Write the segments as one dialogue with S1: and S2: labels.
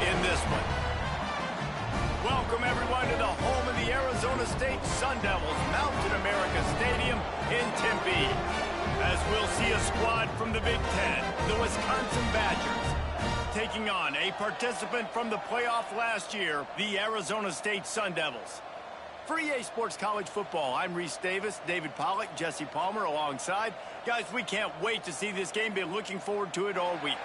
S1: in this one. Welcome, everyone, to the home of the Arizona State Sun Devils, Mountain America Stadium in Tempe. As we'll see a squad from the Big Ten, the Wisconsin Badgers, taking on a participant from the playoff last year, the Arizona State Sun Devils. For EA Sports College Football, I'm Reese Davis, David Pollack, Jesse Palmer alongside. Guys, we can't wait to see this game. Been looking forward to it all week.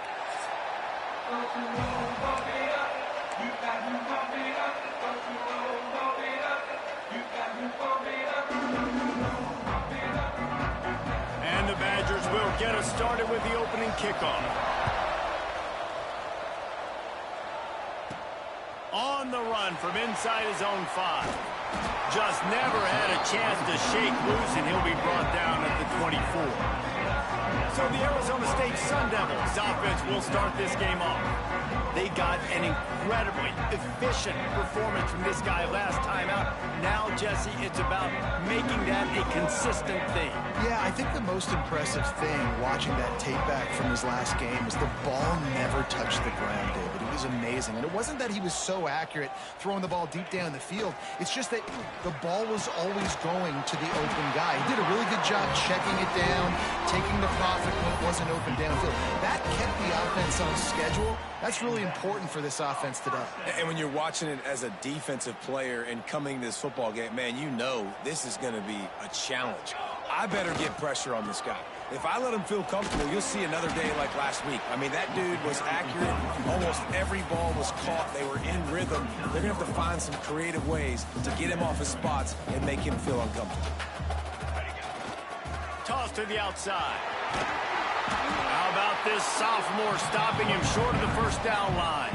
S1: And the Badgers will get us started with the opening kickoff. On the run from inside his own 5. Just never had a chance to shake loose, and he'll be brought down at the 24. So the Arizona State Sun Devils offense will start this game off. They got an incredibly efficient performance from this guy last time out. Now, Jesse, it's about making that a consistent thing.
S2: Yeah, I think the most impressive thing watching that tape back from his last game is the ball never touched the ground, David. It was amazing. And it wasn't that he was so accurate throwing the ball deep down the field. It's just that the ball was always going to the open guy. He did a really good job checking it down, taking the profit when it wasn't open downfield. That kept the offense on schedule. That's really important for this offense today.
S3: And when you're watching it as a defensive player and coming to this football game, man, you know this is going to be a challenge. I better get pressure on this guy. If I let him feel comfortable, you'll see another day like last week. I mean, that dude was accurate. Almost every ball was caught. They were in rhythm. They're going to have to find some creative ways to get him off his spots and make him feel uncomfortable.
S1: Toss to the outside. How about this sophomore stopping him short of the first down line?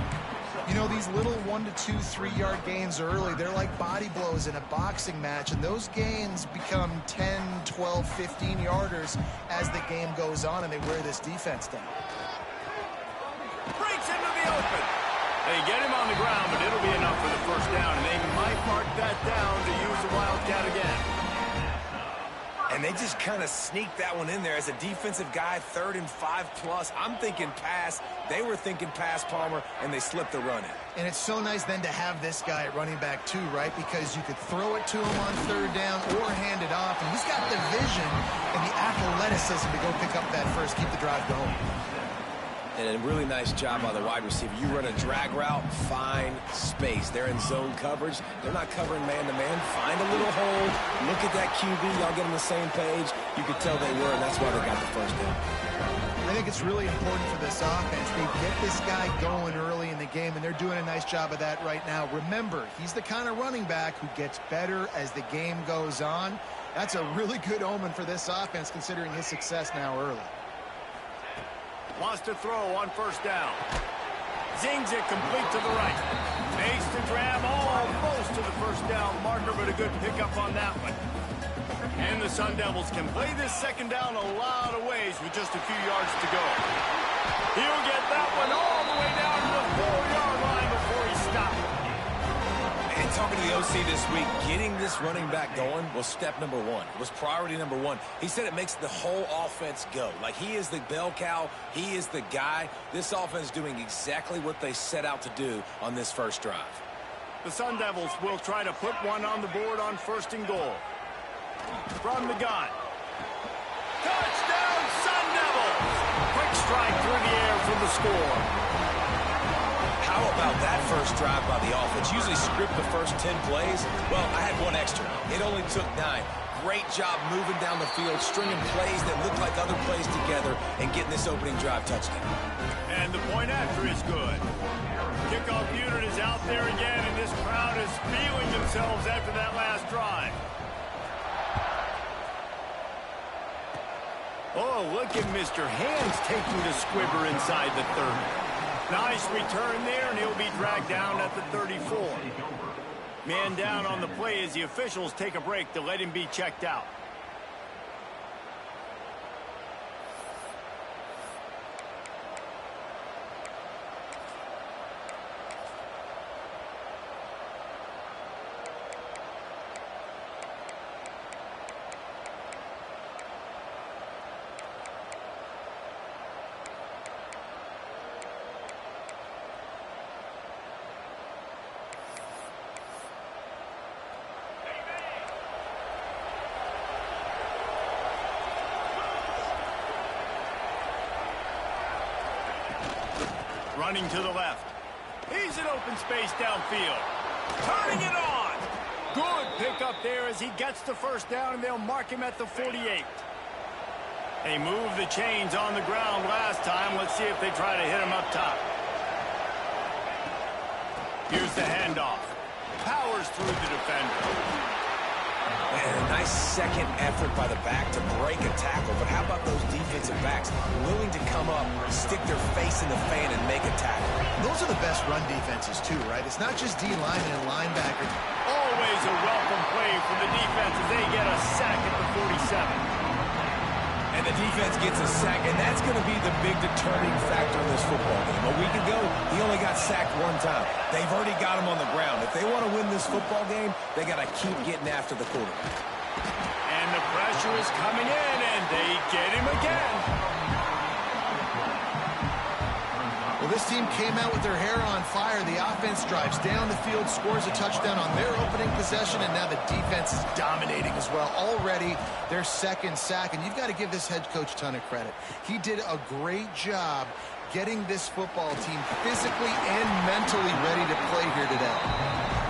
S2: You know, these little 1 to 2, 3-yard gains early, they're like body blows in a boxing match, and those gains become 10, 12, 15-yarders as the game goes on, and they wear this defense down.
S1: Breaks into the open. They get him on the ground, but it'll be enough for the first down, and they might mark that down to use the Wildcat again.
S3: And they just kind of sneaked that one in there as a defensive guy, 3rd and 5+. I'm thinking pass. They were thinking pass, Palmer, and they slipped the run in.
S2: And it's so nice then to have this guy at running back too, right? Because you could throw it to him on 3rd down or hand it off. And he's got the vision and the athleticism to go pick up that first, keep the drive going.
S3: And a really nice job by the wide receiver. You run a drag route, find space. They're in zone coverage. They're not covering man-to-man. Find a little hole. Look at that QB. Y'all get on the same page. You could tell they were, and that's why they got the first down.
S2: I think it's really important for this offense. They get this guy going early in the game, and they're doing a nice job of that right now. Remember, he's the kind of running back who gets better as the game goes on. That's a really good omen for this offense, considering his success now early.
S1: Wants to throw on first down. Zings it complete to the right. Makes the grab almost to the first down marker, but a good pickup on that one. And the Sun Devils can play this second down a lot of ways with just a few yards to go. He'll get that one all the way down to the 4-yard line before he stops.
S3: And talking to the OC this week, getting this running back going was step number 1. It was priority number 1. He said it makes the whole offense go. Like, he is the bell cow. He is the guy. This offense is doing exactly what they set out to do on this first drive.
S1: The Sun Devils will try to put one on the board on 1st and goal. From the gun. Touchdown, Sun Devils! Quick strike through the air for the score.
S3: How about that first drive by the offense? Usually script the first 10 plays. Well, I had one extra. It only took 9. Great job moving down the field, stringing plays that look like other plays together, and getting this opening drive touchdown.
S1: And the point after is good. Kickoff unit is out there again, and this crowd is feeling themselves after that last drive. Oh, look at Mr. Hands taking the squibber inside the 30. Nice return there, and he'll be dragged down at the 34. Man down on the play as the officials take a break to let him be checked out. Running to the left. He's in open space downfield. Turning it on. Good pickup there as he gets the first down, and they'll mark him at the 48. They moved the chains on the ground last time. Let's see if they try to hit him up top. Here's the handoff. Powers through the defender.
S3: Man, a nice second effort by the back to break a tackle. But how about those defensive backs willing to come up, stick their face in the fan, and make a tackle?
S2: Those are the best run defenses, too, right? It's not just D-linemen and linebackers.
S1: Always a welcome play from the defense as they get a sack at the 47.
S3: And the defense gets a sack, and that's going to be the big determining factor in this football game. A week ago, he only got sacked one time. They've already got him on the ground. If they want to win this football game, they got to keep getting after the quarterback.
S1: And the pressure is coming in, and they get him again.
S2: Well, this team came out with their hair on fire. The offense drives down the field, scores a touchdown on their opening possession, and now the defense is dominating as well. Already their second sack, and you've got to give this head coach a ton of credit. He did a great job getting this football team physically and mentally ready to play here today.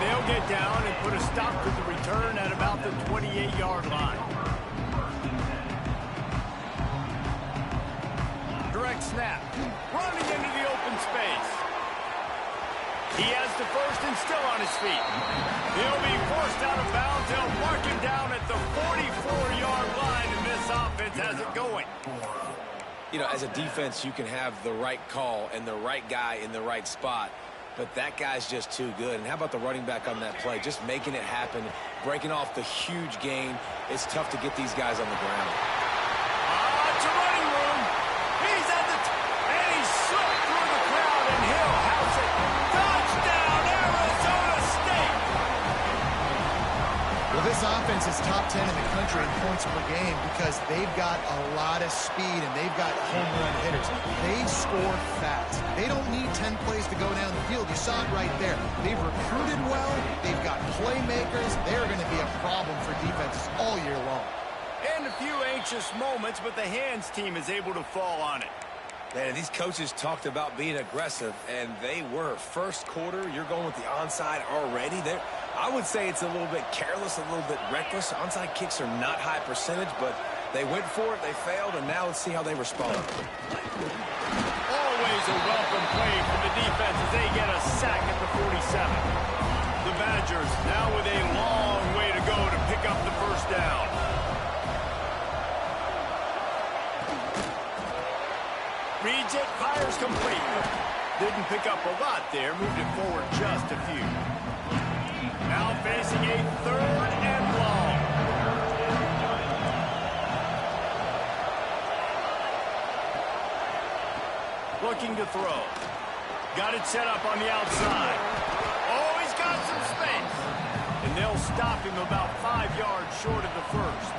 S1: They'll get down and put a stop to the return at about the 28-yard line. Direct snap. Running into the open space. He has the first and still on his feet. He'll be forced out of bounds. They'll mark him down at the 44-yard line, and this offense has it going.
S3: You know, as a defense, you can have the right call and the right guy in the right spot, but that guy's just too good. And how about the running back on that play? Just making it happen, breaking off the huge gain. It's tough to get these guys on the ground.
S1: It's a running room. He's at the and he slipped through the crowd, and he'll house it. Touchdown, Arizona State!
S2: Well, this offense is top 10 in the country in points per game because they've got a lot of speed and they've got home run hitters. They score fast. They don't need 10 plays to go down the field. You saw it right there. They've recruited well. They've got playmakers. They're going to be a problem for defenses all year long.
S1: And a few anxious moments, but the hands team is able to fall on it.
S3: Man, these coaches talked about being aggressive, and they were. First quarter, you're going with the onside already. I would say it's a little bit careless, a little bit reckless. Onside kicks are not high percentage, but they went for it, they failed, and now let's see how they respond.
S1: Always a welcome play from the defense as they get a sack at the 47. The Badgers now with a long way to go to pick up the first down. Reads it, fires complete. Didn't pick up a lot there, moved it forward just a few. Now facing a third and long. Looking to throw. Got it set up on the outside. Oh, he's got some space. And they'll stop him about 5 yards short of the first.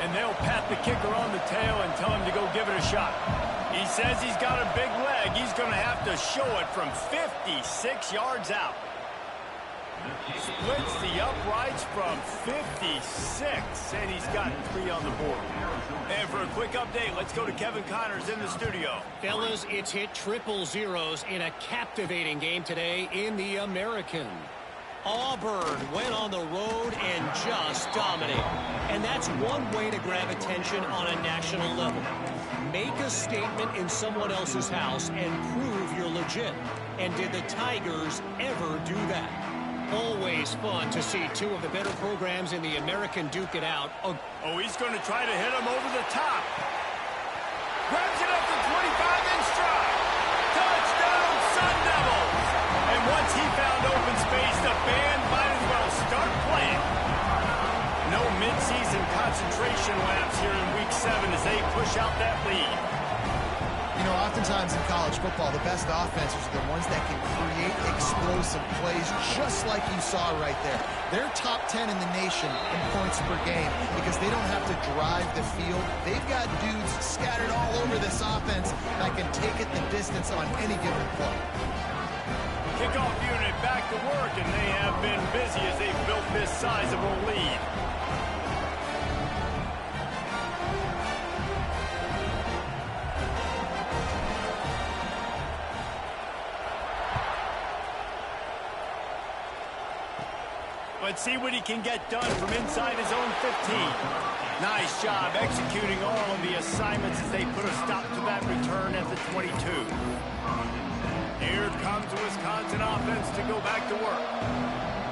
S1: And they'll pat the kicker on the tail and tell him to go give it a shot. He says he's got a big leg. He's going to have to show it from 56 yards out. Splits the uprights from 56, and he's got 3 on the board. And for a quick update, let's go to Kevin Connors in the studio.
S4: Fellas, it's hit triple zeros in a captivating game today in the American. Auburn went on the road and just dominated. And that's one way to grab attention on a national level. Make a statement in someone else's house and prove you're legit. And did the Tigers ever do that? Always fun to see two of the better programs in the American duke it out.
S1: Oh, he's going to try to hit him over the top. Grabs it up to 25 in stride. Touchdown, Sun Devils! And once he found open space, the band might as well start playing. No midseason concentration laps here in Week 7 as they push out that lead.
S2: You know, oftentimes in college football, the best offenses are the ones that can create explosive plays, just like you saw right there. They're top 10 in the nation in points per game because they don't have to drive the field. They've got dudes scattered all over this offense that can take it the distance on any given play.
S1: Kickoff unit back to work, and they have been busy as they've built this sizable lead. Let's see what he can get done from inside his own 15. Nice job executing all of the assignments as they put a stop to that return at the 22. Here comes the Wisconsin offense to go back to work.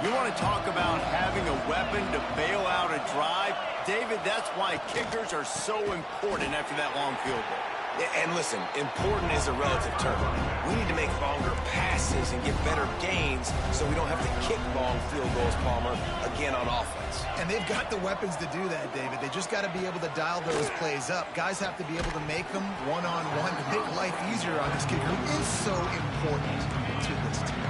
S1: You want to talk about having a weapon to bail out a drive? David, that's why kickers are so important after that long field goal.
S3: And listen, important is a relative term. We need to make longer passes and get better gains so we don't have to kick long field goals, Palmer, again on offense.
S2: And they've got the weapons to do that, David. They just got to be able to dial those plays up. Guys have to be able to make them one-on-one to make life easier on this kicker who is so important to this team.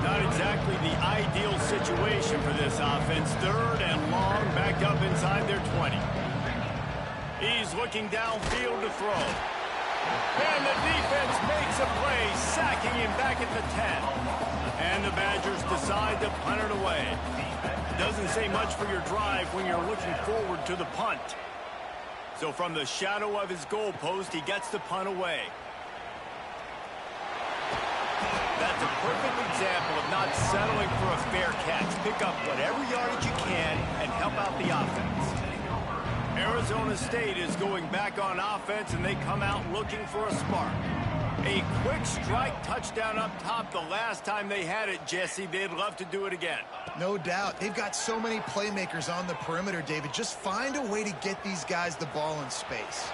S1: Not exactly the ideal situation for this offense. Third and long, back up inside their 20. He's looking downfield to throw. And the defense makes a play, sacking him back at the 10. And the Badgers decide to punt it away. Doesn't say much for your drive when you're looking forward to the punt. So from the shadow of his goalpost, he gets the punt away. That's a perfect example of not settling for a fair catch. Pick up whatever yardage you can and help out the offense. Arizona State is going back on offense, and they come out looking for a spark. A quick strike touchdown up top the last time they had it, Jesse. They'd love to do it again.
S2: No doubt. They've got so many playmakers on the perimeter, David. Just find a way to get these guys the ball in space.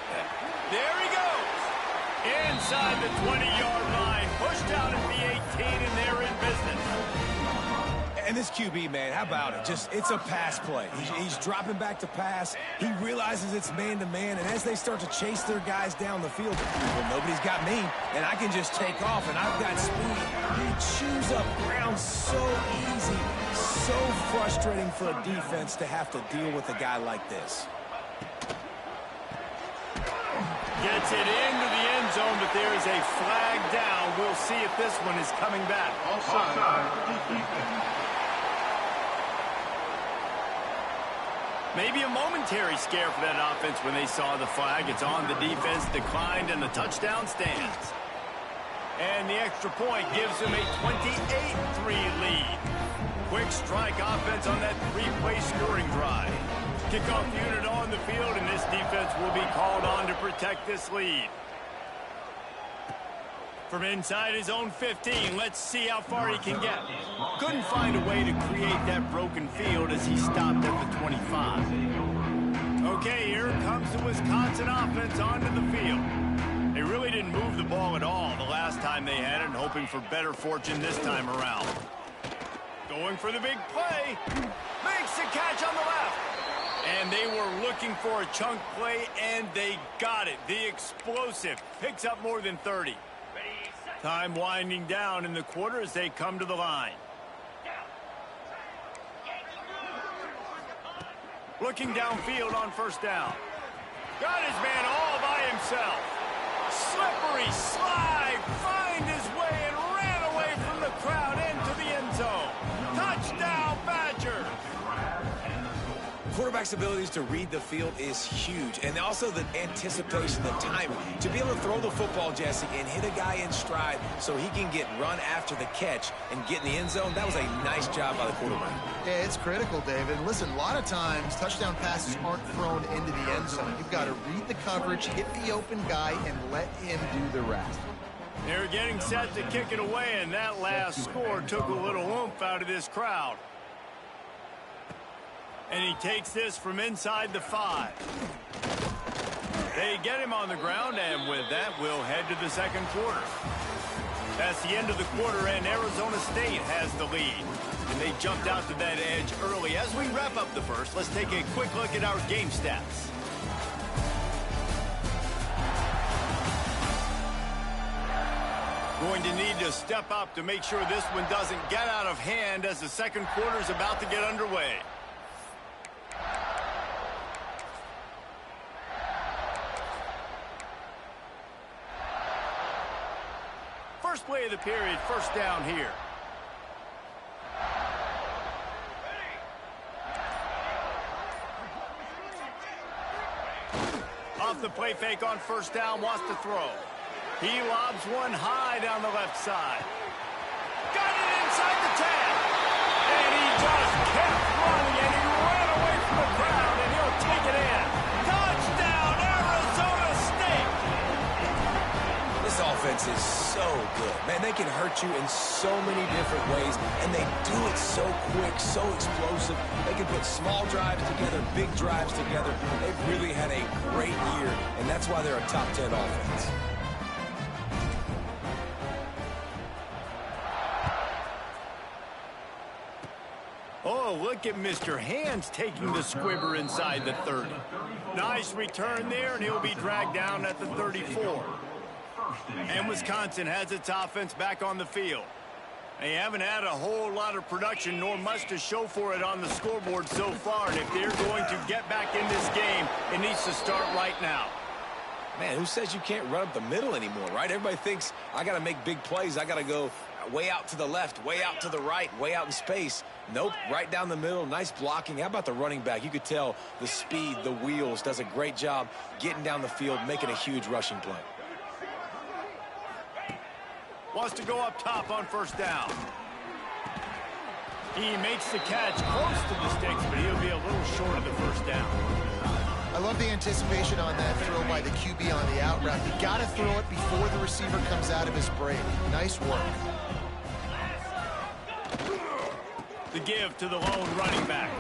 S1: There he goes. Inside the 20-yard line. Pushed out at the 18, and they're in business.
S3: And this QB, man, how about it? It's a pass play. He's dropping back to pass. He realizes it's man-to-man, and as they start to chase their guys down the field, well, nobody's got me, and I can just take off, and I've got speed. He chews up ground so easy. So frustrating for a defense to have to deal with a guy like this.
S1: Gets it into the end zone, but there is a flag down. We'll see if this one is coming back. Maybe a momentary scare for that offense when they saw the flag. It's on, the defense declined, and the touchdown stands. And the extra point gives them a 28-3 lead. Quick strike offense on that three-play scoring drive. Kickoff unit on the field, and this defense will be called on to protect this lead. From inside his own 15, let's see how far he can get. Couldn't find a way to create that broken field as he stopped at the 25. Okay, here comes the Wisconsin offense onto the field. They really didn't move the ball at all the last time they had it, and hoping for better fortune this time around. Going for the big play. Makes the catch on the left. And they were looking for a chunk play, and they got it. The explosive picks up more than 30. Time winding down in the quarter as they come to the line. Looking downfield on first down. Got his man all by himself. Slippery slide, find his way and ran away from the crowd into the end zone. Touchdown, Badgers.
S3: Quarterback's abilities to read the field is huge, and also the anticipation, the timing. To be able to throw the football, Jesse, and hit a guy in stride so he can get run after the catch and get in the end zone, that was a nice job by the quarterback.
S2: Yeah, it's critical, David. Listen, a lot of times touchdown passes aren't thrown into the end zone. You've got to read the coverage, hit the open guy, and let him do the rest.
S1: They're getting set to kick it away, and that last score took a little oomph out of this crowd. And he takes this from inside the 5. They get him on the ground, and with that, we'll head to the second quarter. That's the end of the quarter, and Arizona State has the lead. And they jumped out to that edge early. As we wrap up the first, let's take a quick look at our game stats. Going to need to step up to make sure this one doesn't get out of hand as the second quarter is about to get underway. First play of the period, first down here. Off the play fake on first down, wants to throw. He lobs one high down the left side. Got it inside the 10. And he just
S3: defense is so good. Man, they can hurt you in so many different ways, and they do it so quick, so explosive. They can put small drives together, big drives together. They've really had a great year, and that's why they're a top 10 offense.
S1: Oh, look at Mr. Hands taking the squibber inside the 30. Nice return there, and he'll be dragged down at the 34. And Wisconsin has its offense back on the field. They haven't had a whole lot of production nor much to show for it on the scoreboard so far, and if they're going to get back in this game, it needs to start right now.
S3: Man, who says you can't run up the middle anymore, right? Everybody thinks I got to make big plays. I got to go way out to the left, way out to the right, way out in space. Nope, right down the middle. Nice blocking. How about the running back? You could tell the speed, the wheels, does a great job getting down the field, making a huge rushing play.
S1: Wants to go up top on first down. He makes the catch close to the sticks, but he'll be a little short of the first down.
S2: I love the anticipation on that throw by the QB on the out route. You got to throw it before the receiver comes out of his break. Nice work.
S1: The give to the lone running back.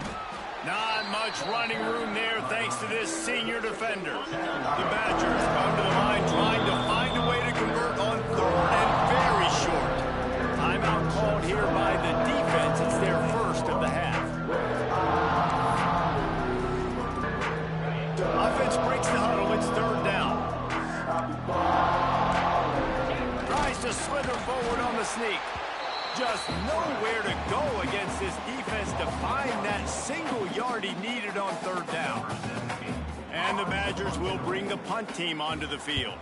S1: Not much running room there thanks to this senior defender. The Badgers come to the line trying to find a way to convert on third and very short. Timeout called here by the defense. It's their first of the half. Offense breaks the huddle. It's third down. Tries to slither forward on the sneak. Just nowhere to go against this defense to find that single yard he needed on third down. And the Badgers will bring the punt team onto the field.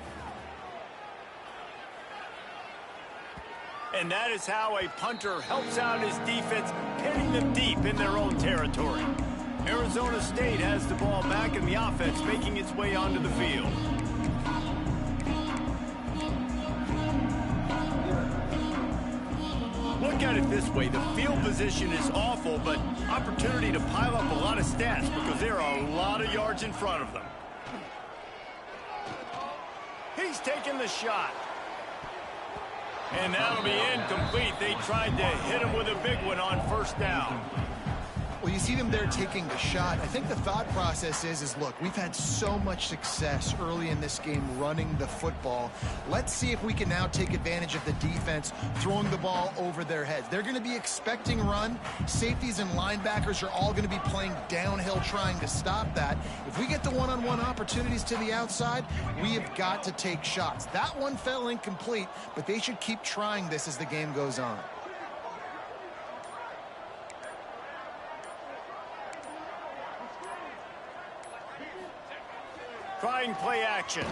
S1: And that is how a punter helps out his defense, pinning them deep in their own territory. Arizona State has the ball back in the offense, making its way onto the field. Look at it this way. The field position is awful, but opportunity to pile up a lot of stats because there are a lot of yards in front of them. He's taking the shot. And that'll be incomplete. They tried to hit him with a big one on first down.
S2: Well, you see them there taking the shot. I think the thought process is look, we've had so much success early in this game running the football. Let's see if we can now take advantage of the defense throwing the ball over their heads. They're going to be expecting run. Safeties and linebackers are all going to be playing downhill trying to stop that. If we get the one-on-one opportunities to the outside, we have got to take shots. That one fell incomplete, but they should keep trying this as the game goes on.
S1: Trying play action.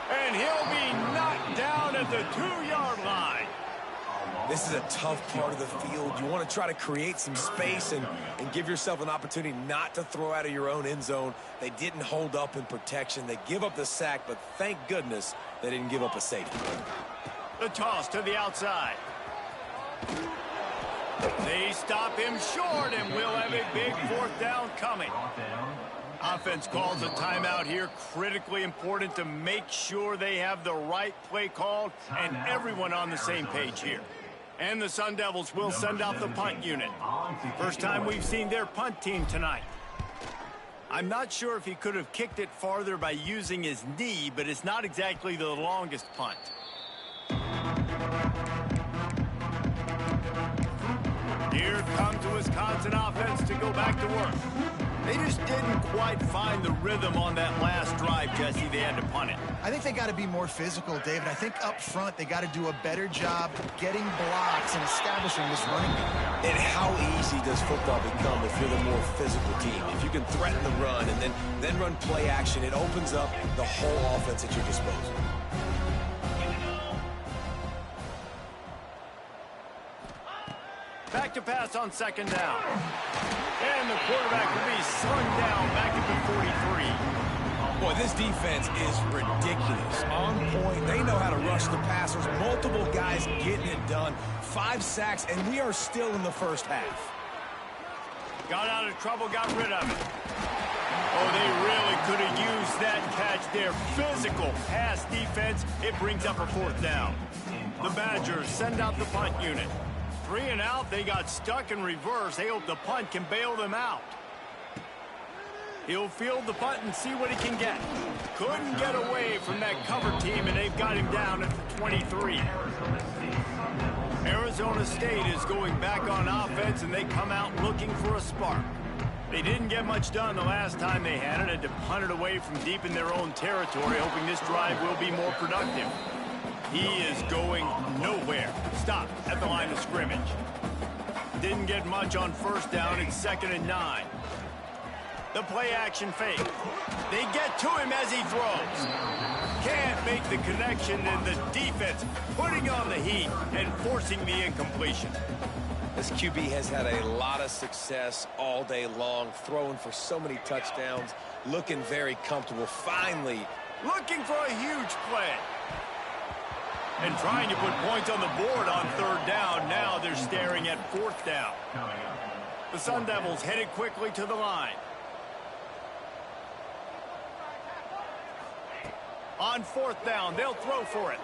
S1: And he'll be knocked down at the 2-yard line.
S3: This is a tough part of the field. You want to try to create some space and give yourself an opportunity not to throw out of your own end zone. They didn't hold up in protection. They give up the sack, but thank goodness they didn't give up a safety.
S1: The toss to the outside. They stop him short, and we'll have a big fourth down coming. Offense calls a timeout here. Critically important to make sure they have the right play called and everyone on the same page here. And the Sun Devils will send out the punt unit. First time we've seen their punt team tonight. I'm not sure if he could have kicked it farther by using his knee, but it's not exactly the longest punt. Here comes the Wisconsin offense to go back to work. They just didn't quite find the rhythm on that last drive, Jesse. They had to punt it.
S2: I think they got to be more physical, David. I think up front they got to do a better job getting blocks and establishing this running game.
S3: And how easy does football become if you're the more physical team? If you can threaten the run and then run play action, it opens up the whole offense at your disposal.
S1: Back to pass on second down. And the quarterback will be slung down back at the 43.
S3: Boy, this defense is ridiculous. On point. They know how to rush the passers. Multiple guys getting it done. 5 sacks, and we are still in the first half.
S1: Got out of trouble, got rid of it. Oh, they really could have used that catch there. Physical pass defense. It brings up a 4th down. The Badgers send out the punt unit. 3 and out. They got stuck in reverse. They hope the punt can bail them out. He'll field the punt and see what he can get. Couldn't get away from that cover team, and they've got him down at the 23. Arizona State is going back on offense, and they come out looking for a spark. They didn't get much done the last time they had it. Had to punt it away from deep in their own territory, hoping this drive will be more productive. He is going nowhere. Stop at the line of scrimmage. Didn't get much on 1st down. It's 2nd and 9. The play-action fake. They get to him as he throws. Can't make the connection, and the defense putting on the heat and forcing the incompletion.
S3: This QB has had a lot of success all day long, throwing for so many touchdowns, looking very comfortable. Finally,
S1: looking for a huge play. And trying to put points on the board on 3rd down. Now they're staring at 4th down. The Sun Devils headed quickly to the line. On 4th down, they'll throw for it.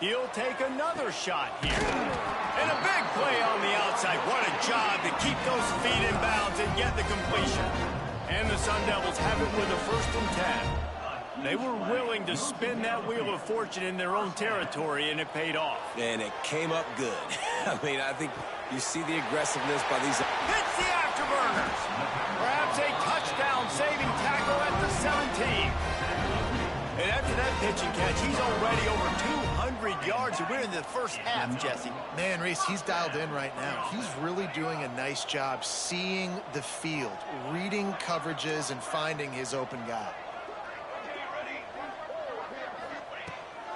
S1: He'll take another shot here. And a big play on the outside. What a job to keep those feet in bounds and get the completion. And the Sun Devils have it with a 1st and 10. They were willing to spin that wheel of fortune in their own territory, and it paid off.
S3: And it came up good. I mean, I think you see the aggressiveness by these.
S1: Hits the afterburners. Perhaps a touchdown-saving tackle at the 17. And after that pitch and catch, he's already over 200 yards, and we're in the 1st half, Jesse.
S2: Man, Reese, he's dialed in right now. He's really doing a nice job seeing the field, reading coverages, and finding his open guy.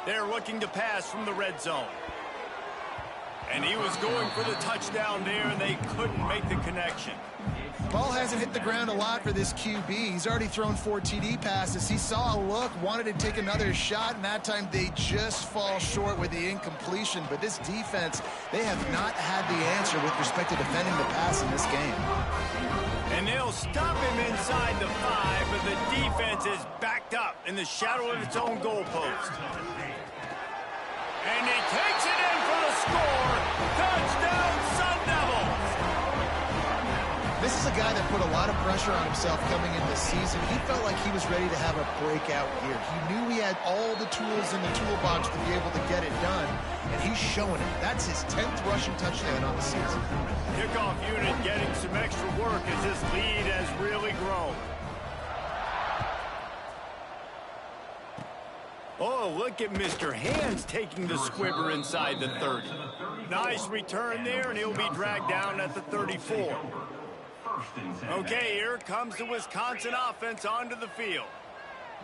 S1: They're looking to pass from the red zone. And he was going for the touchdown there, and they couldn't make the connection.
S2: Ball hasn't hit the ground a lot for this QB. He's already thrown 4 TD passes. He saw a look, wanted to take another shot, and that time they just fall short with the incompletion. But this defense, they have not had the answer with respect to defending the pass in this game.
S1: And they'll stop him inside the 5, but the defense is backed up in the shadow of its own goalpost. And he takes it in for the score. Touchdown, Sun Devils!
S2: This is a guy that put a lot of pressure on himself coming into the season. He felt like he was ready to have a breakout year. He knew he had all the tools in the toolbox to be able to get it done, and he's showing it. That's his 10th rushing touchdown on the season.
S1: Kickoff unit getting some extra work as this lead has really grown. Oh, look at Mr. Hands taking the squibber inside the 30. Nice return there, and he'll be dragged down at the 34. Okay, here comes the Wisconsin offense onto the field.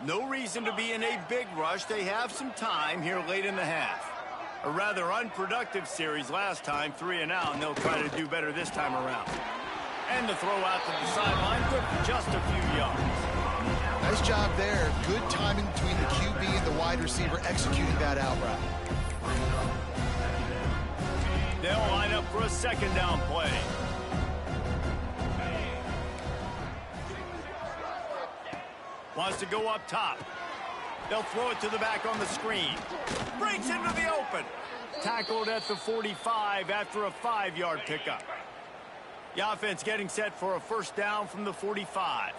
S1: No reason to be in a big rush. They have some time here late in the half. A rather unproductive series last time, 3 and out, and they'll try to do better this time around. And the throw out to the sideline, good for just a few yards.
S2: Nice job there. Good timing between the QB and the wide receiver executing that out route.
S1: They'll line up for a 2nd down play. Wants to go up top. They'll throw it to the back on the screen. Breaks into the open. Tackled at the 45 after a 5-yard pickup. The offense getting set for a 1st down from the 45.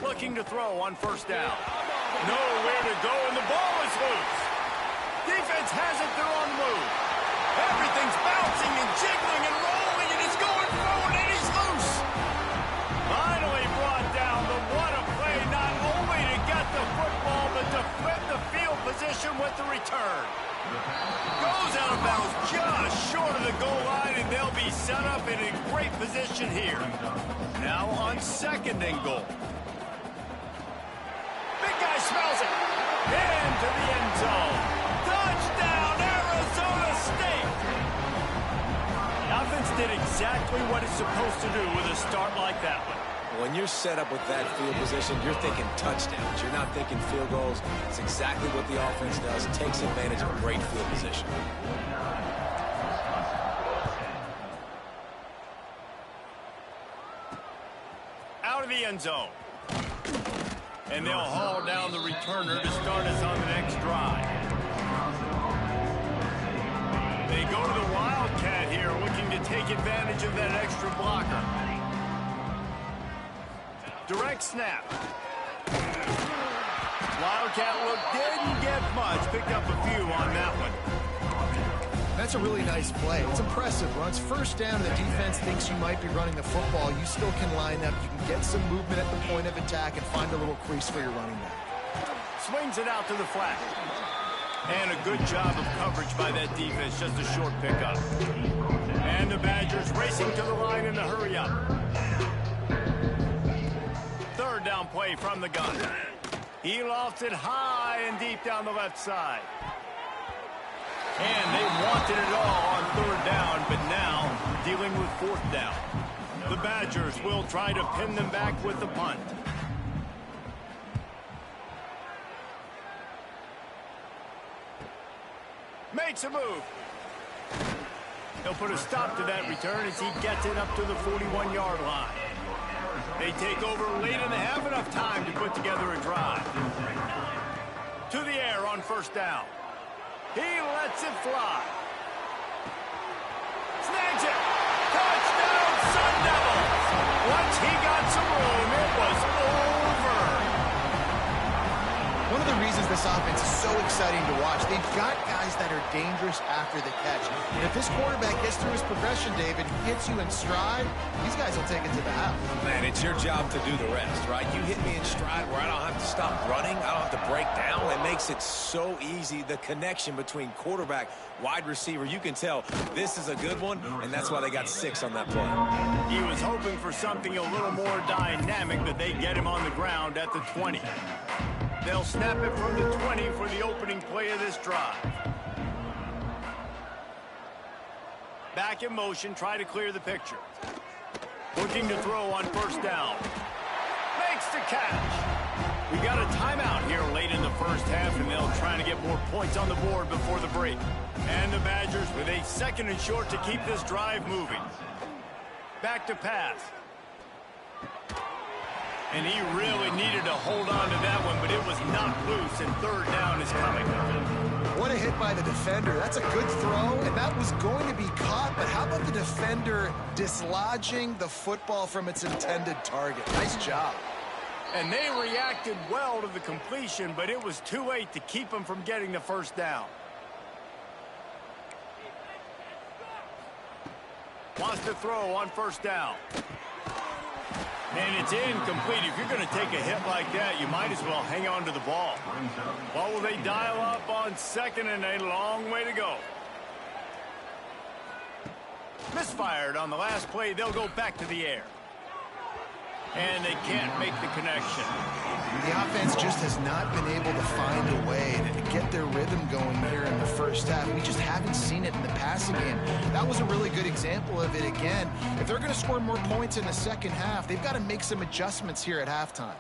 S1: Looking to throw on 1st down. Nowhere to go, and the ball is loose. Defense has it, they're on the move. Everything's bouncing and jiggling and rolling, and it's going forward, and he's loose. Finally brought down, but what a play, not only to get the football, but to flip the field position with the return. Goes out of bounds just short of the goal line, and they'll be set up in a great position here. Now on 2nd and goal. Big guy smells it. Into the end zone. Touchdown, Arizona State. The offense did exactly what it's supposed to do with a start like that one.
S3: When you're set up with that field position, you're thinking touchdowns. You're not thinking field goals. It's exactly what the offense does. It takes advantage of a great field position.
S1: the end zone. And they'll haul down the returner to start us on the next drive. They go to the Wildcat here, looking to take advantage of that extra blocker. Direct snap. Wildcat look didn't get much. Picked up a few on that one.
S2: That's a really nice play. It's impressive. When it's first down and the defense thinks you might be running the football, you still can line up. You can get some movement at the point of attack and find a little crease for your running back.
S1: Swings it out to the flat. And a good job of coverage by that defense. Just a short pickup. And the Badgers racing to the line in a hurry up. Third down play from the gun. He lofts it high and deep down the left side. And they wanted it all on third down, but now dealing with fourth down. The Badgers will try to pin them back with the punt. Makes a move. He'll put a stop to that return as he gets it up to the 41-yard line. They take over late in the half, enough time to put together a drive. To the air on first down. He lets it fly. Snags it. Touchdown, Sun Devils. Once he got some room, it was over.
S2: One of the reasons this offense is so exciting to watch, they've got guys that are dangerous after the catch. And if this quarterback gets through his progression, David, hits you in stride, these guys will take it to the house.
S3: Man, it's your job to do the rest, right? You hit me in stride where I don't have to stop running. I don't have to break down. It makes it so easy. The connection between quarterback, wide receiver, you can tell this is a good one, and that's why they got 6 on that play.
S1: He was hoping for something a little more dynamic, but they get him on the ground at the 20. They'll snap it from the 20 for the opening play of this drive. Back in motion, try to clear the picture. Looking to throw on first down. Makes the catch. We got a timeout here late in the first half, and they'll try to get more points on the board before the break. And the Badgers with a 2nd and short to keep this drive moving. Back to pass. And he really needed to hold on to that one, but it was knocked loose, and third down is coming.
S2: What a hit by the defender. That's a good throw, and that was going to be caught, but how about the defender dislodging the football from its intended target? Nice job.
S1: And they reacted well to the completion, but it was too late to keep them from getting the first down. Wants to throw on first down. And it's incomplete. If you're going to take a hit like that, you might as well hang on to the ball. Well, will they dial up on 2nd and a long way to go? Misfired on the last play. They'll go back to the air. And they can't make the connection.
S2: The offense just has not been able to find a way to get their rhythm going here in the first half. We just haven't seen it in the passing game. That was a really good example of it again. If they're going to score more points in the second half, they've got to make some adjustments here at halftime.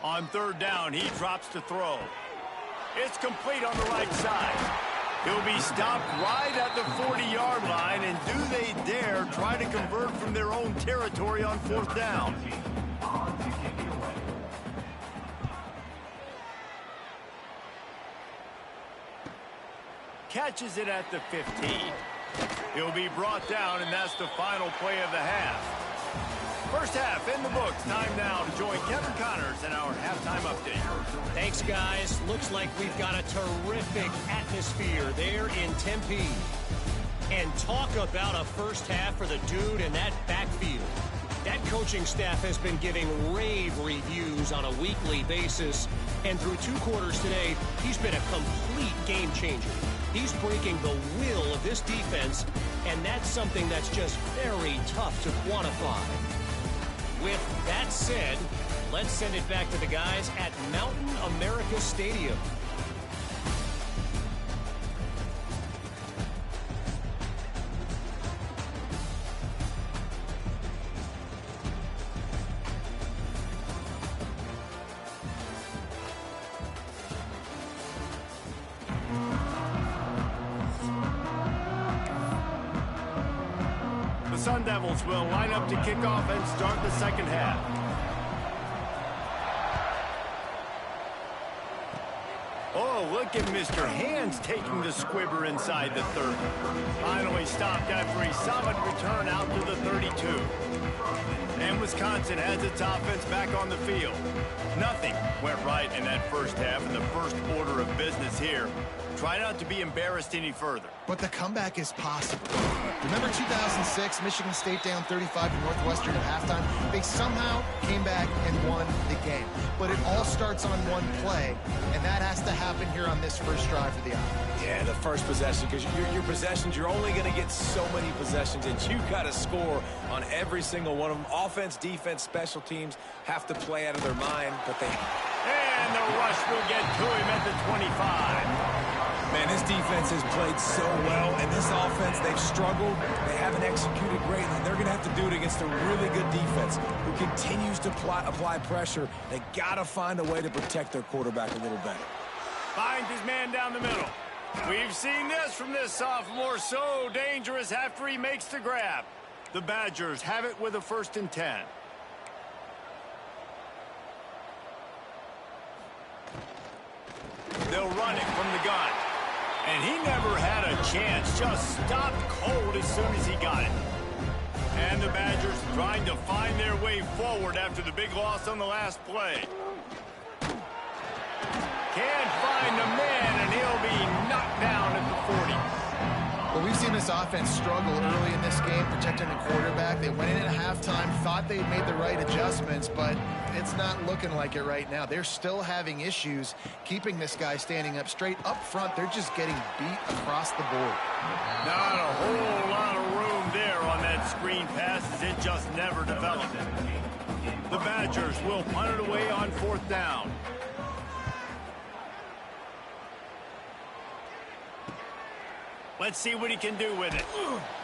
S1: On third down, he drops to throw. It's complete on the right side. He'll be stopped right at the 40-yard line, and do they dare try to convert from their own territory on fourth down? Catches it at the 15. He'll be brought down, and that's the final play of the half. First half in the books. Time now to join Kevin Connors in our halftime update.
S4: Thanks, guys. Looks like we've got a terrific atmosphere there in Tempe. And talk about a first half for the dude in that backfield. That coaching staff has been giving rave reviews on a weekly basis. And through 2 quarters today, he's been a complete game changer. He's breaking the will of this defense, and that's something that's just very tough to quantify. With that said, let's send it back to the guys at Mountain America Stadium.
S1: Sun Devils will line up to kick off and start the second half. Oh, look at Mr. Hands taking the squibber inside the 30. Finally stopped after a solid return out to the 32. And Wisconsin has its offense back on the field. Nothing went right in that first half, and the first order of business here. Try not to be embarrassed any further.
S2: But the comeback is possible. Remember 2006, Michigan State down 35 to Northwestern at halftime? They somehow came back and won the game. But it all starts on one play, and that has to happen here on this first drive for the offense.
S3: Yeah, the first possession, because your possessions, you're only going to get so many possessions, and you got to score on every single one of them. Offense, defense, special teams have to play out of their mind, but they...
S1: And the rush will get to him at the 25.
S3: Man, this defense has played so well, and this offense, they've struggled. They haven't executed greatly. They're going to have to do it against a really good defense who continues to apply pressure. They got to find a way to protect their quarterback a little better.
S1: Finds his man down the middle. We've seen this from this sophomore, so dangerous after he makes the grab. The Badgers have it with a 1st and 10. They'll run it from the gun. And he never had a chance, just stopped cold as soon as he got it. And the Badgers trying to find their way forward after the big loss on the last play. Can't find the man, and he'll be knocked down at the 40.
S2: Well, we've seen this offense struggle early in this game, protecting the quarterback. They went in at halftime, thought they'd made the right adjustments, but it's not looking like it right now. They're still having issues keeping this guy standing up straight. Up front, they're just getting beat across the board.
S1: Not a whole lot of room there on that screen pass, as it just never developed. The Badgers will punt it away on 4th down. Let's see what he can do with it.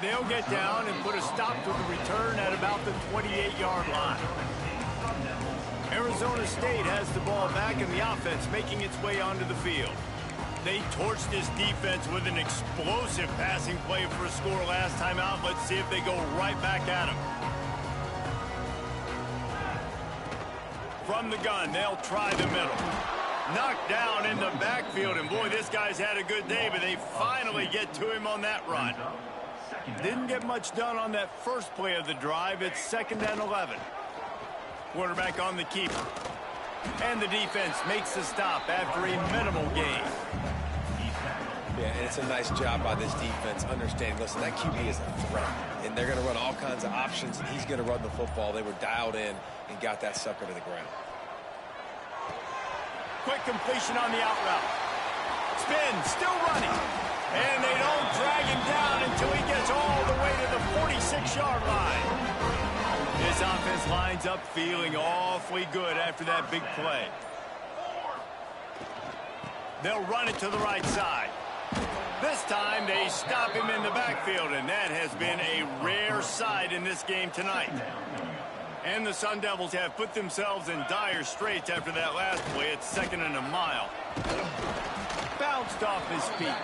S1: They'll get down and put a stop to the return at about the 28-yard line. Arizona State has the ball back, and the offense making its way onto the field. They torched this defense with an explosive passing play for a score last time out. Let's see if they go right back at him. From the gun, they'll try the middle. Knocked down in the backfield, and boy, this guy's had a good day, but they finally get to him on that run. Didn't get much done on that first play of the drive. It's 2nd and 11. Quarterback on the keeper. And the defense makes the stop after a minimal gain.
S3: Yeah, and it's a nice job by this defense understanding, listen, that QB is a threat, and they're going to run all kinds of options, and he's going to run the football. They were dialed in and got that sucker to the ground.
S1: Quick completion on the out route. Spin, still running. And they don't drag him down until he gets all the way to the 46-yard line. This offense lines up feeling awfully good after that big play. They'll run it to the right side. This time they stop him in the backfield, and that has been a rare sight in this game tonight. And the Sun Devils have put themselves in dire straits after that last play. It's 2nd and a mile. Bounced off his feet.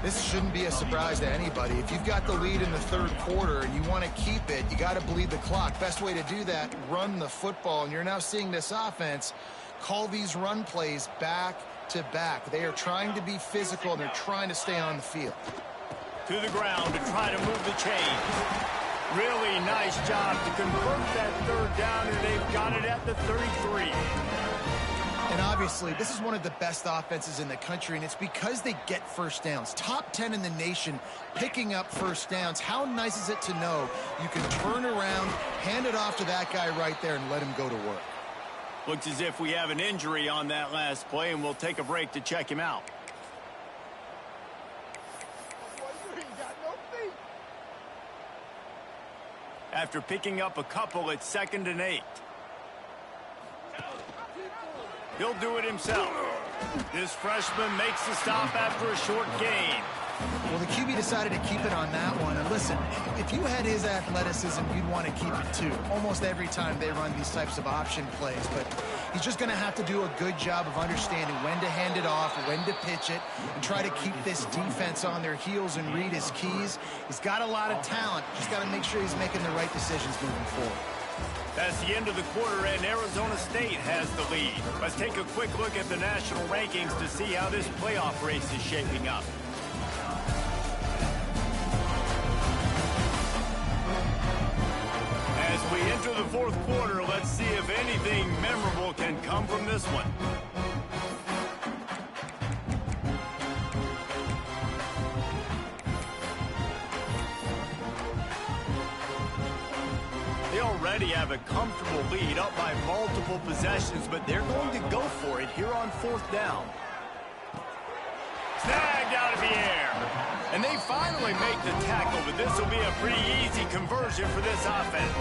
S2: This shouldn't be a surprise to anybody. If you've got the lead in the 3rd quarter and you want to keep it, you got to bleed the clock. Best way to do that, run the football. And you're now seeing this offense call these run plays back to back. They are trying to be physical, and they're trying to stay on the field.
S1: To the ground to try to move the chains. Really nice job to convert that 3rd down, and they've got it at the 33.
S2: And obviously, this is one of the best offenses in the country, and it's because they get first downs. Top 10 in the nation picking up first downs. How nice is it to know you can turn around, hand it off to that guy right there, and let him go to work?
S1: Looks as if we have an injury on that last play, and we'll take a break to check him out. After picking up a couple, it's 2nd and 8. He'll do it himself. This freshman makes the stop after a short gain.
S2: Well, the QB decided to keep it on that one. And listen, if you had his athleticism, you'd want to keep it too. Almost every time they run these types of option plays. But he's just going to have to do a good job of understanding when to hand it off, when to pitch it, and try to keep this defense on their heels and read his keys. He's got a lot of talent. Just got to make sure he's making the right decisions moving forward.
S1: That's the end of the quarter, and Arizona State has the lead. Let's take a quick look at the national rankings to see how this playoff race is shaping up. As we enter the fourth quarter, let's see if anything memorable can come from this one. They already have a comfortable lead, up by multiple possessions, but they're going to go for it here on fourth down. Snagged out of the air. And they finally make the tackle, but this will be a pretty easy conversion for this offense.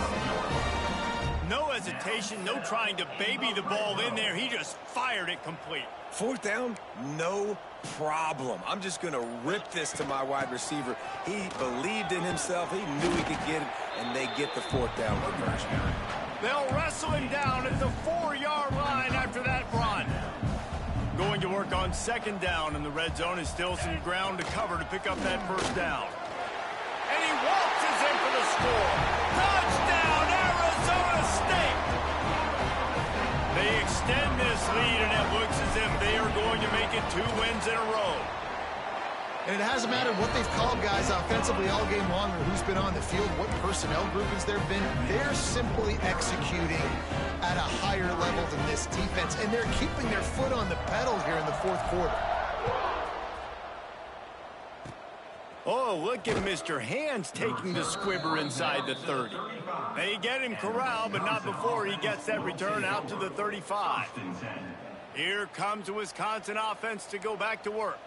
S1: No hesitation, no trying to baby the ball in there. He just fired it complete.
S3: Fourth down, no problem. I'm just going to rip this to my wide receiver. He believed in himself. He knew he could get it, and they get the fourth down conversion.
S1: They'll wrestle him down at the 4-yard line after that run. Going to work on second down, and the red zone is still some ground to cover to pick up that first down. And he waltzes in for the score. Touchdown, Arizona State! They extend this lead, and it looks as if they are going to make it 2 wins in a row.
S2: And it hasn't mattered what they've called guys offensively all game long or who's been on the field, what personnel groupings there have been. They're simply executing at a higher level than this defense, and they're keeping their foot on the pedal here in the fourth quarter.
S1: Oh, look at Mr. Hands taking the squibber inside the 30. They get him corralled, but not before he gets that return out to the 35. Here comes the Wisconsin offense to go back to work.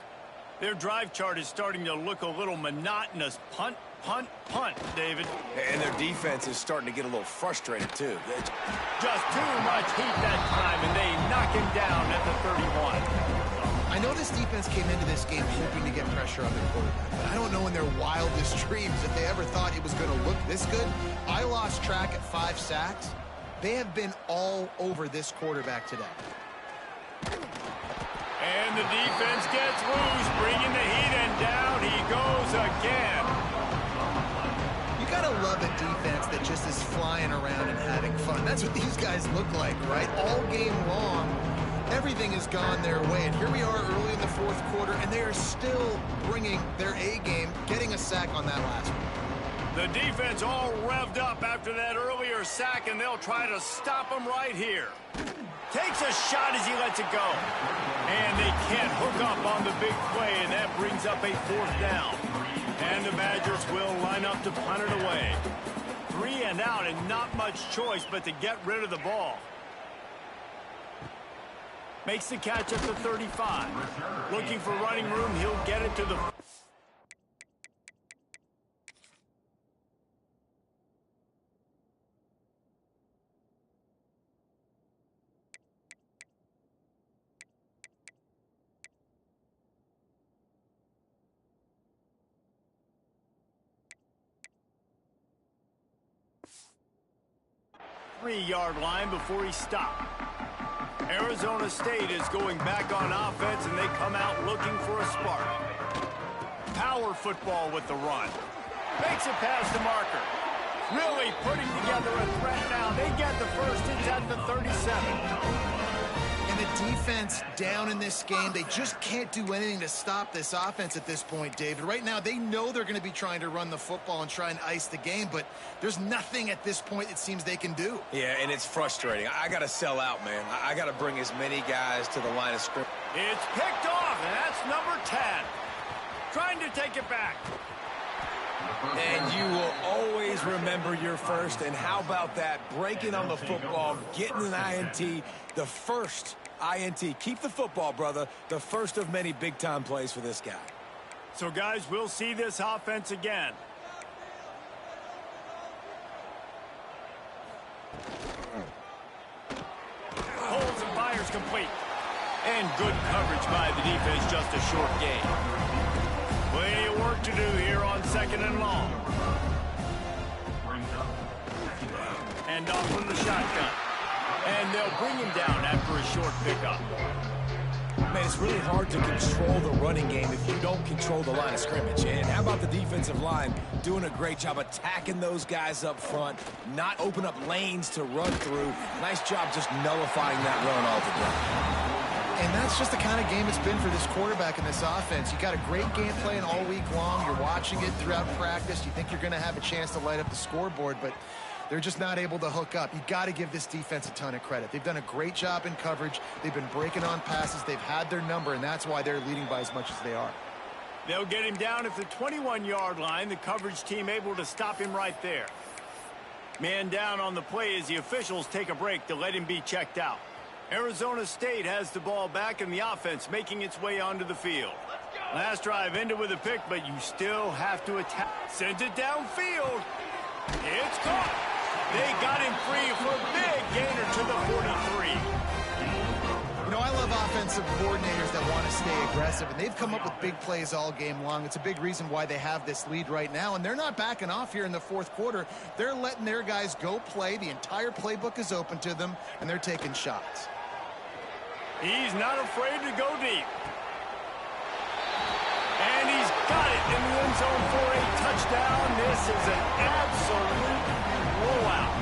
S1: Their drive chart is starting to look a little monotonous. Punt, punt, punt, David.
S3: And their defense is starting to get a little frustrated, too.
S1: Just too much heat that time, and they knock him down at the 31.
S2: I know this defense came into this game hoping to get pressure on their quarterback, but I don't know in their wildest dreams if they ever thought it was going to look this good. I lost track at 5 sacks. They have been all over this quarterback today.
S1: And the defense gets loose, bringing the heat, and down he goes again.
S2: You gotta love a defense that just is flying around and having fun. That's what these guys look like, right? All game long, everything has gone their way. And here we are early in the fourth quarter, and they are still bringing their A game, getting a sack on that last one.
S1: The defense all revved up after that earlier sack, and they'll try to stop him right here. Takes a shot as he lets it go. And they can't hook up on the big play, and that brings up a fourth down. And the Badgers will line up to punt it away. 3 and out, and not much choice but to get rid of the ball. Makes the catch at the 35. Looking for running room, he'll get it to the... Three-yard line before he stopped. Arizona State is going back on offense, and they come out looking for a spark. Power football with the run. Makes it past the marker. Really putting together a threat now. They get the first. It's at the 37.
S2: And the defense down in this game, they just can't do anything to stop this offense at this point, David. Right now, they know they're going to be trying to run the football and try and ice the game, but there's nothing at this point it seems they can do.
S3: Yeah, and it's frustrating. I got to sell out, man. I got to bring as many guys to the line of scrimmage.
S1: It's picked off, and that's number 10. Trying to take it back.
S3: And you will always remember your first. And how about that? Breaking on the football, getting an INT, the first INT. Keep the football, brother. The first of many big-time plays for this guy.
S1: So, guys, we'll see this offense again. Holds and fires complete. And good coverage by the defense, just a short gain. Plenty of work to do here on 2nd and long. And off from the shotgun. And they'll bring him down after a short pickup.
S3: Man, it's really hard to control the running game if you don't control the line of scrimmage. And how about the defensive line doing a great job attacking those guys up front, not open up lanes to run through. Nice job just nullifying that run altogether.
S2: And that's just the kind of game it's been for this quarterback in this offense. You got a great game plan all week long. You're watching it throughout practice. You think you're going to have a chance to light up the scoreboard, but they're just not able to hook up. You got to give this defense a ton of credit. They've done a great job in coverage. They've been breaking on passes. They've had their number, and that's why they're leading by as much as they are.
S1: They'll get him down at the 21-yard line. The coverage team able to stop him right there. Man down on the play as the officials take a break to let him be checked out. Arizona State has the ball back in the offense, making its way onto the field. Last drive ended with a pick, but you still have to attack. Sends it downfield. It's caught. They got him free for a big gainer to the 43.
S2: You know, I love offensive coordinators that want to stay aggressive, and they've come up with big plays all game long. It's a big reason why they have this lead right now, and they're not backing off here in the fourth quarter. They're letting their guys go play. The entire playbook is open to them, and they're taking shots.
S1: He's not afraid to go deep. And he's got it in the end zone for a touchdown. This is an absolute blowout.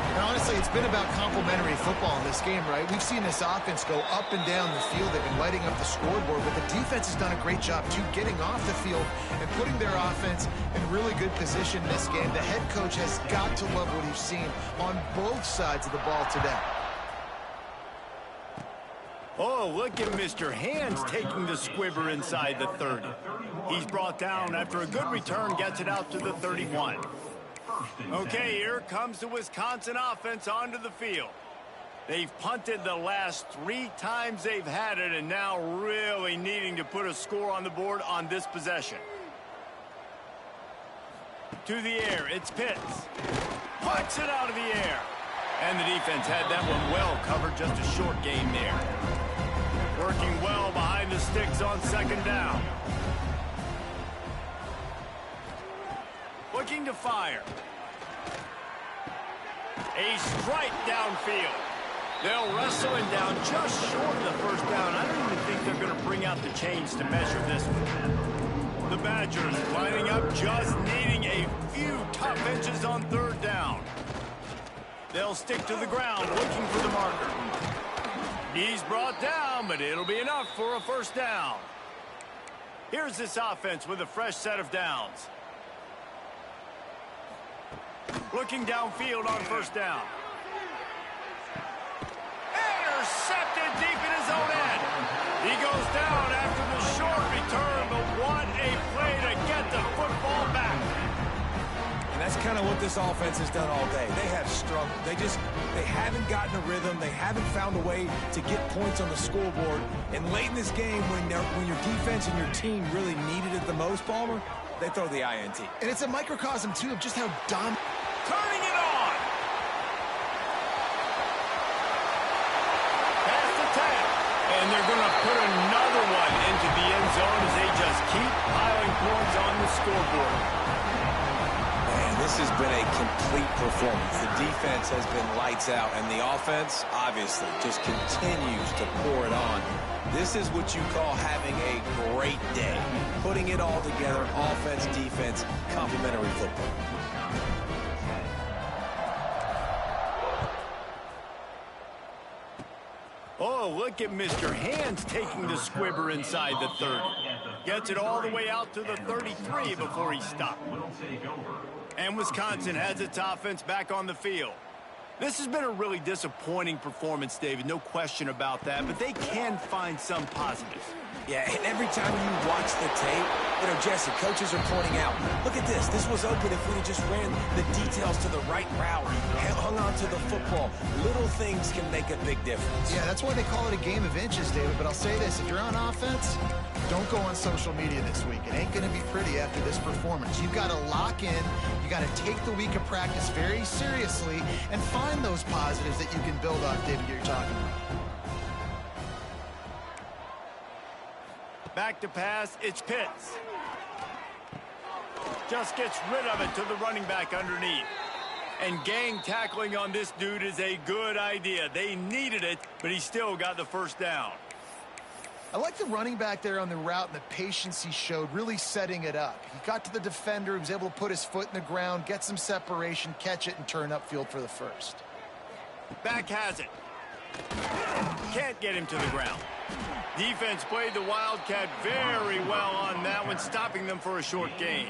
S2: And honestly, it's been about complementary football in this game, right? We've seen this offense go up and down the field. They've been lighting up the scoreboard, but the defense has done a great job, too, getting off the field and putting their offense in really good position in this game. The head coach has got to love what he's seen on both sides of the ball today.
S1: Oh, look at Mr. Hands taking the squibber inside the 30. He's brought down after a good return, gets it out to the 31. Okay, here comes the Wisconsin offense onto the field. They've punted the last 3 times they've had it, and now really needing to put a score on the board on this possession. To the air, it's Pitts. Puts it out of the air. And the defense had that one well covered, just a short game there. Working well behind the sticks on 2nd down. Looking to fire. A strike downfield. They'll wrestle him down just short of the first down. I don't even think they're going to bring out the chains to measure this one. The Badgers lining up, just needing a few tough inches on 3rd down. They'll stick to the ground, looking for the marker. He's brought down, but it'll be enough for a 1st down. Here's this offense with a fresh set of downs. Looking downfield on 1st down. Intercepted deep in his own end. He goes down after the short return, but what a play to get the football back.
S3: And that's kind of what this offense has done all day. They have struggled. They haven't gotten a rhythm. They haven't found a way to get points on the scoreboard. And late in this game, when your defense and your team really needed it the most, Palmer, they throw the INT.
S2: And it's a microcosm, too, of just how dominant.
S1: Turning it on. Past the 10. And they're going to put another one into the end zone as they just keep piling points on the scoreboard.
S3: Man, this has been a complete performance. The defense has been lights out, and the offense, obviously, just continues to pour it on. This is what you call having a great day. Putting it all together, offense, defense, complementary football.
S1: Oh, look at Mr. Hands taking the squibber inside the 30. Gets it all the way out to the 33 before he stopped. And Wisconsin has its offense back on the field. This has been a really disappointing performance, David, no question about that, but they can find some positives.
S3: Yeah, and every time you watch the tape, Jesse, coaches are pointing out, look at this. This was open if we just ran the details to the right route, hung on to the football. Little things can make a big difference.
S2: Yeah, that's why they call it a game of inches, David. But I'll say this, if you're on offense, don't go on social media this week. It ain't going to be pretty after this performance. You've got to lock in. You got to take the week of practice very seriously and find those positives that you can build off, David, you're talking about.
S1: Back to pass, it's Pitts. Just gets rid of it to the running back underneath. And gang tackling on this dude is a good idea. They needed it, but he still got the first down.
S2: I like the running back there on the route and the patience he showed, really setting it up. He got to the defender, he was able to put his foot in the ground, get some separation, catch it, and turn upfield for the first.
S1: Back has it. Can't get him to the ground. Defense played the Wildcat very well on that one, stopping them for a short gain.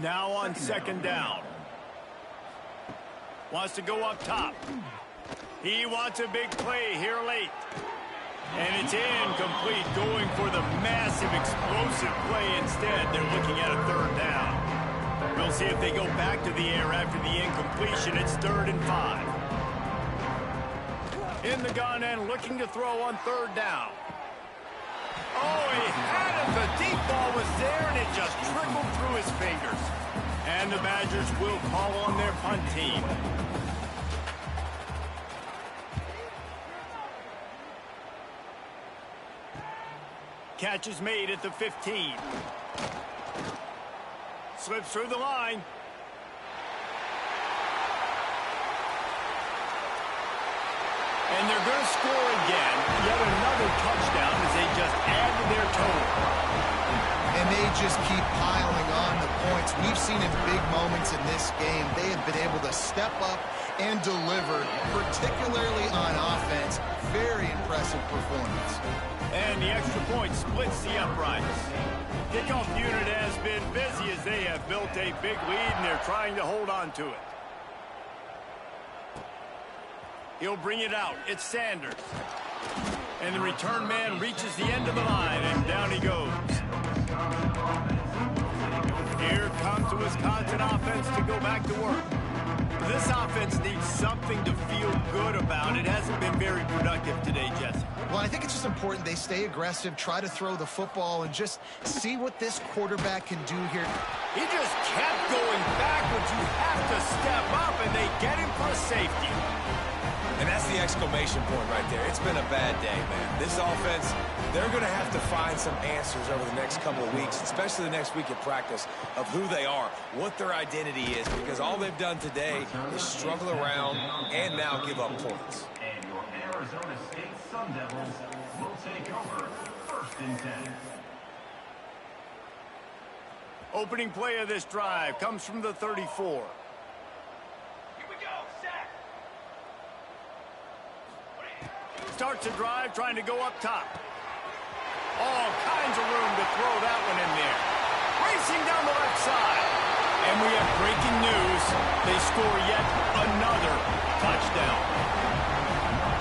S1: Now on second down. Wants to go up top. He wants a big play here late. And it's incomplete, going for the massive explosive play instead. They're looking at a third down. We'll see if they go back to the air after the incompletion. It's 3rd and 5. In the gun and looking to throw on third down. Oh, he had it. The deep ball was there, and it just trickled through his fingers. And the Badgers will call on their punt team. Catch is made at the 15. Slips through the line. And they're going to score again. Yet another touchdown as they just add to their total.
S2: And they just keep piling on the points. We've seen in big moments in this game, they have been able to step up and deliver, particularly on offense. Very impressive performance.
S1: And the extra point splits the uprights. Kickoff unit has been busy as they have built a big lead, and they're trying to hold on to it. He'll bring it out. It's Sanders. And the return man reaches the end of the line, and down he goes. Here comes the Wisconsin offense to go back to work. This offense needs something to feel good about. It hasn't been very productive today, Jesse.
S2: Well, I think it's just important they stay aggressive, try to throw the football, and just see what this quarterback can do here.
S1: He just kept going backwards. You have to step up, and they get him for a safety.
S3: And that's the exclamation point right there. It's been a bad day, man. This offense, they're going to have to find some answers over the next couple of weeks, especially the next week of practice, of who they are, what their identity is, because all they've done today is struggle around and now give up points.
S5: And your Arizona State Sun Devils will take over 1st and 10.
S1: Opening play of this drive comes from the 34. Starts a drive trying to go up top. All kinds of room to throw that one in there. Racing down the left side. And we have breaking news. They score yet another touchdown.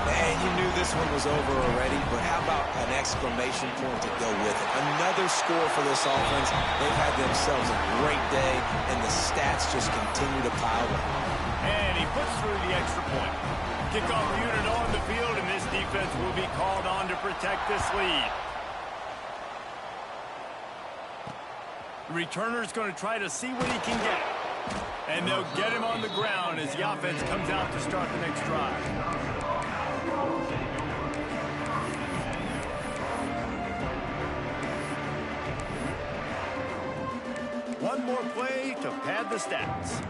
S3: Man, you knew this one was over already, but how about an exclamation point to go with it? Another score for this offense. They've had themselves a great day, and the stats just continue to pile up.
S1: And he puts through the extra point. Kickoff unit on the field, and this defense will be called on to protect this lead. The returner's going to try to see what he can get. And they'll get him on the ground as the offense comes out to start the next drive. One more play to pad the stats.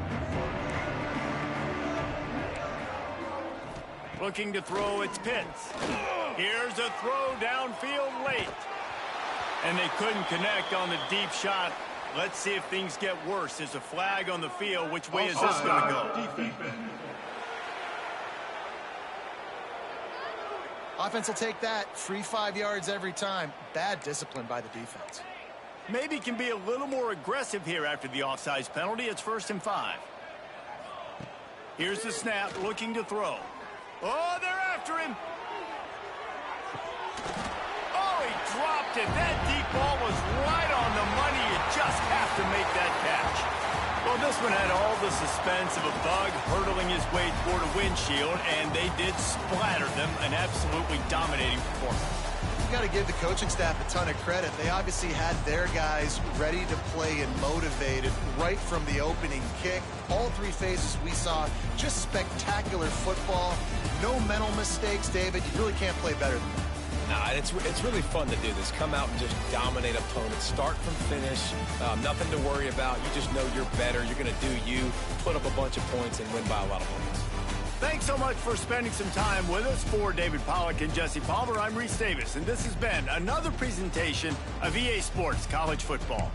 S1: Looking to throw, it's Pitts. Here's a throw downfield late. And they couldn't connect on the deep shot. Let's see if things get worse. There's a flag on the field. Which way is this going to go?
S2: Offense will take that. Free 5 yards every time. Bad discipline by the defense.
S1: Maybe can be a little more aggressive here after the offsides penalty. It's 1st and 5. Here's the snap, looking to throw. Oh, they're after him. Oh, he dropped it. That deep ball was right on the money. You just have to make that catch. Well, this one had all the suspense of a bug hurtling his way toward a windshield, and they did splatter them. An absolutely dominating performance.
S2: You got to give the coaching staff a ton of credit. They obviously had their guys ready to play and motivated right from the opening kick. All 3 phases we saw, just spectacular football. No mental mistakes, David. You really can't play better than that.
S3: Nah, it's really fun to do this. Come out and just dominate opponents. Start from finish. Nothing to worry about. You just know you're better. You're going to do you, put up a bunch of points, and win by a lot of points.
S1: Thanks so much for spending some time with us. For David Pollack and Jesse Palmer, I'm Reese Davis, and this has been another presentation of EA Sports College Football.